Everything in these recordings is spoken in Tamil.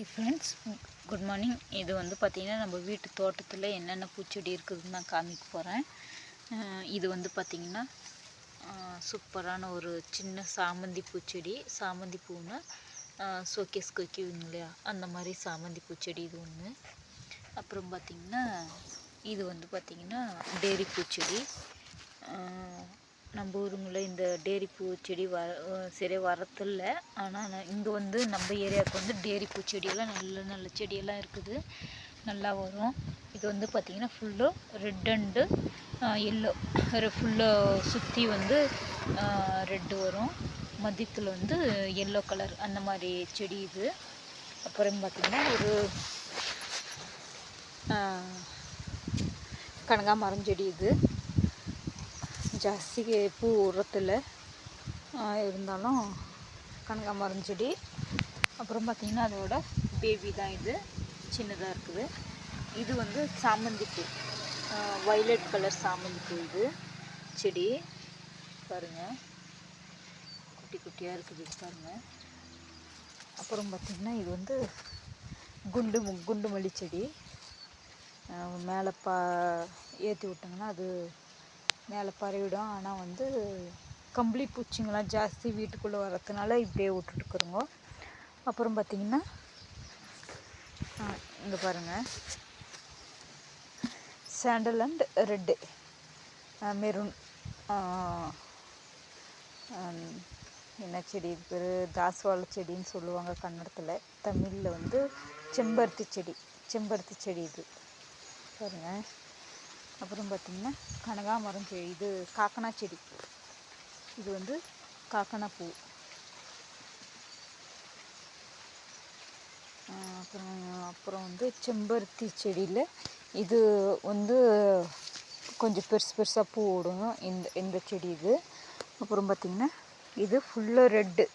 Hi friends, good morning. இது வந்து பார்த்திங்கன்னா நம்ம வீட்டு தோட்டத்தில் என்னென்ன பூச்செடி இருக்குதுன்னு நான் காமிக்க போகிறேன். இது வந்து பார்த்திங்கன்னா சூப்பரான ஒரு சின்ன சாமந்தி பூச்செடி. சாமந்தி பூன்னா ஷோகேஸ்க்கு வைக்குவீங்க இல்லையா, அந்த மாதிரி சாமந்தி பூச்செடி இது ஒன்று. அப்புறம் பார்த்திங்கன்னா இது வந்து பார்த்திங்கன்னா டேரி பூச்செடி. நம்ம ஊருங்களில் இந்த டேரி பூச்செடி சரியாக வரதில்ல. ஆனால் இங்கே வந்து நம்ம ஏரியாவுக்கு வந்து டேரி பூச்செடியெல்லாம் நல்ல நல்ல செடியெல்லாம் இருக்குது, நல்லா வரும். இது வந்து பார்த்திங்கன்னா ஃபுல்லும் ரெட் அண்டு எல்லோ, ஃபுல்லாக சுற்றி வந்து ரெட்டு வரும், மதியத்தில் வந்து எல்லோ கலர் அந்த மாதிரி செடி இது. அப்புறம் பார்த்திங்கன்னா ஒரு கனகாமரம் செடி. இது ஜாஸ்தி பூ உரத்தில் இருந்தாலும் கனகாமரம் செடி. அப்புறம் பார்த்திங்கன்னா அதோட பேபி தான் இது, சின்னதாக இருக்குது. இது வந்து சாமந்தி பூ, வைலட் கலர் சாமந்தி பூ. இது செடி பாருங்கள், குட்டி குட்டியாக இருக்குது பாருங்கள். அப்புறம் பார்த்திங்கன்னா இது வந்து குண்டு மல்லி செடி. மேலே ஏற்றி விட்டாங்கன்னா அது மேலே பரவிடும். ஆனால் வந்து கம்பளி பூச்சிங்கெல்லாம் ஜாஸ்தி வீட்டுக்குள்ளே வரதுனால இப்படியே விட்டுட்டுருக்குறோங்க. அப்புறம் பார்த்திங்கன்னா இங்கே பாருங்கள், சாண்டல் அண்ட் ரெட்டு மெரூன். என்ன செடி இது பேர்? தாஸ்வாழ செடின்னு சொல்லுவாங்க கன்னடத்தில். தமிழில் வந்து செம்பருத்தி செடி இது பாருங்கள். அப்புறம் பார்த்திங்கன்னா கனகாமரம் செடி. இது காக்கனா செடி. இது வந்து காக்கனா பூ. அப்புறம் வந்து செம்பருத்தி செடியில் இது வந்து கொஞ்சம் பெருசாக பூ விடும் இந்த செடி இது. அப்புறம் பார்த்திங்கன்னா இது ஃபுல்லாக ரெட்டு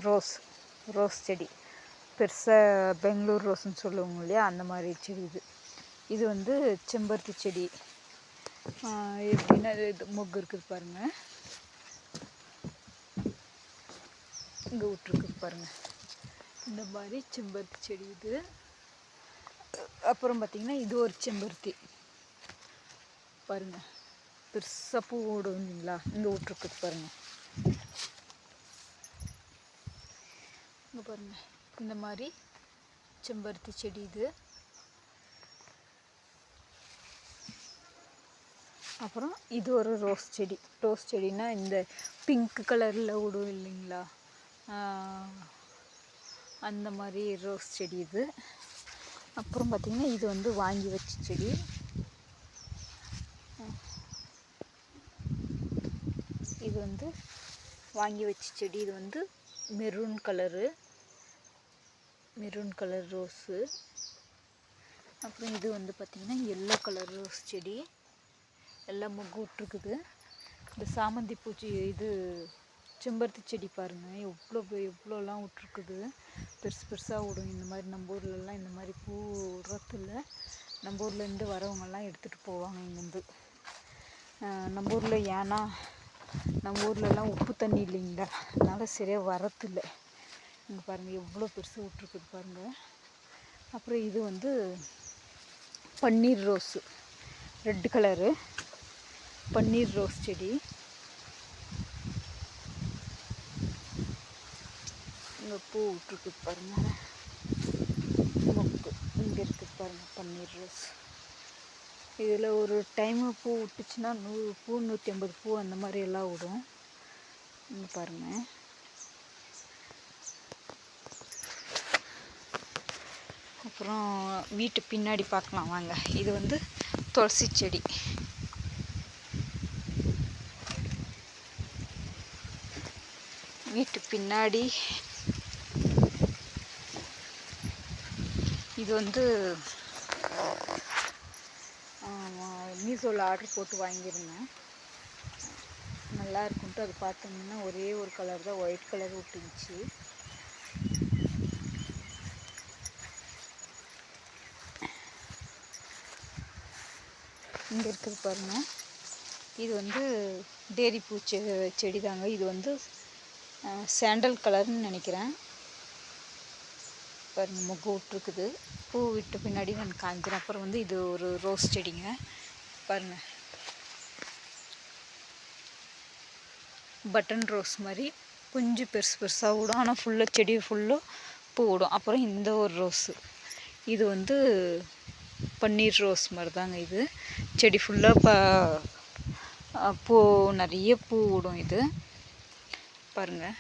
ரோஸ் செடி. பெருசாக பெங்களூர் ரோஸ்ன்னு சொல்லுவாங்க இல்லையா, அந்த மாதிரி செடி இது. இது வந்து செம்பருத்தி செடி. எப்படின்னா இது மொக்கு இருக்குது பாருங்கள், இங்கே விட்டுருக்குது பாருங்கள், இந்த மாதிரி செம்பருத்தி செடி இது. அப்புறம் பார்த்திங்கன்னா இது ஒரு செம்பருத்தி பாருங்கள், பெருசாக பூ விடுவீங்களா, இங்கே விட்டுருக்குது பாருங்கள். இங்கே பாருங்கள், இந்த மாதிரி செம்பருத்தி செடி இது. அப்புறம் இது ஒரு ரோஸ் செடினா இந்த பிங்க் கலரில் விடும் இல்லைங்களா, அந்த மாதிரி ரோஸ் செடி இது. அப்புறம் பார்த்திங்கன்னா இது வந்து வாங்கி வச்ச செடி. இது வந்து வாங்கி வச்ச செடி. இது வந்து மெரூன் கலர் ரோஸு. அப்புறம் இது வந்து பார்த்திங்கன்னா எல்லோ கலர் ரோஸ் செடி. எல்லாம் மொக்கு விட்ருக்குது. இந்த சாமந்தி பூச்சி இது செம்பருத்தி செடி பாருங்கள், எவ்வளோலாம் விட்ருக்குது, பெருசாக விடும். இந்த மாதிரி நம்ம ஊர்லலாம் இந்த மாதிரி பூ விடுறதில்ல. நம்ம ஊர்லேருந்து வரவங்கெல்லாம் எடுத்துகிட்டு போவாங்க இங்கேருந்து. நம்ம ஊரில் ஏன்னா நம்ம ஊர்லலாம் உப்பு தண்ணி இல்லைங்களா, அதனால் சரியாக வரதில்லை. இங்கே பாருங்கள் எவ்வளோ பெருசாக விட்ருக்குது பாருங்கள். அப்புறம் இது வந்து பன்னீர் ரோஸு, ரெட் கலரு பன்னீர் ரோஸ் செடி. இங்கே பூ விட்ருக்குது பாருங்கள், மொக்கு இங்கே இருக்குது பாருங்கள், பன்னீர் ரோஸ். இதில் ஒரு டைமு பூ விட்டுச்சுன்னா 100 பூ 150 பூ அந்த மாதிரி எல்லாம் விடும். இங்கே பாருங்கள். அப்புறம் வீட்டு பின்னாடி பார்க்கலாம் வாங்க. இது வந்து துளசி செடி. வீட்டு பின்னாடி இது வந்து மீஷோவில் ஆர்டர் போட்டு வாங்கியிருந்தேன். நல்லா இருக்குன்ட்டு அது பார்த்தோம்னா ஒரே ஒரு கலர் தான், ஒயிட் கலர் விட்டுருந்துச்சு. இங்கே இருக்குது பாருங்கள், இது வந்து டேரி பூ செடி தாங்க. இது வந்து சாண்டல் கலர்னு நினைக்கிறேன். பாருங்கள் மொக்கு விட்டுருக்குது. பூ விட்ட பின்னாடி நான் காஞ்சிடும். அப்புறம் வந்து இது ஒரு ரோஸ் செடிங்க பாருங்கள், பட்டன் ரோஸ் மாதிரி கொஞ்சம் பெருசு பெருசாக விடும், ஆனால் ஃபுல்லாக செடி ஃபுல்லாக பூ விடும். அப்புறம் இந்த ஒரு ரோஸு, இது வந்து பன்னீர் ரோஸ் மாதிரி தாங்க. இது செடி ஃபுல்லாக பூ நிறைய பூ விடும். இது பாருங்கள்,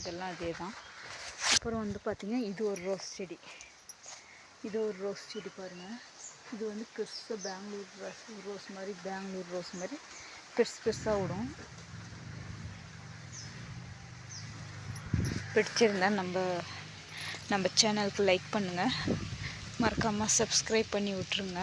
இதெல்லாம் அதே தான். அப்புறம் வந்து பார்த்திங்கன்னா இது ஒரு ரோஸ் செடி, இது ஒரு ரோஸ் செடி பாருங்கள். இது வந்து பெருசாக பெங்களூர் ரோஸ் மாதிரி, பெங்களூர் ரோஸ் மாதிரி பெருசு பெருசாக விடும். பிடிச்சிருந்தா நம்ம சேனலுக்கு லைக் பண்ணுங்கள், மறக்காமல் சப்ஸ்கிரைப் பண்ணி விட்ருங்க.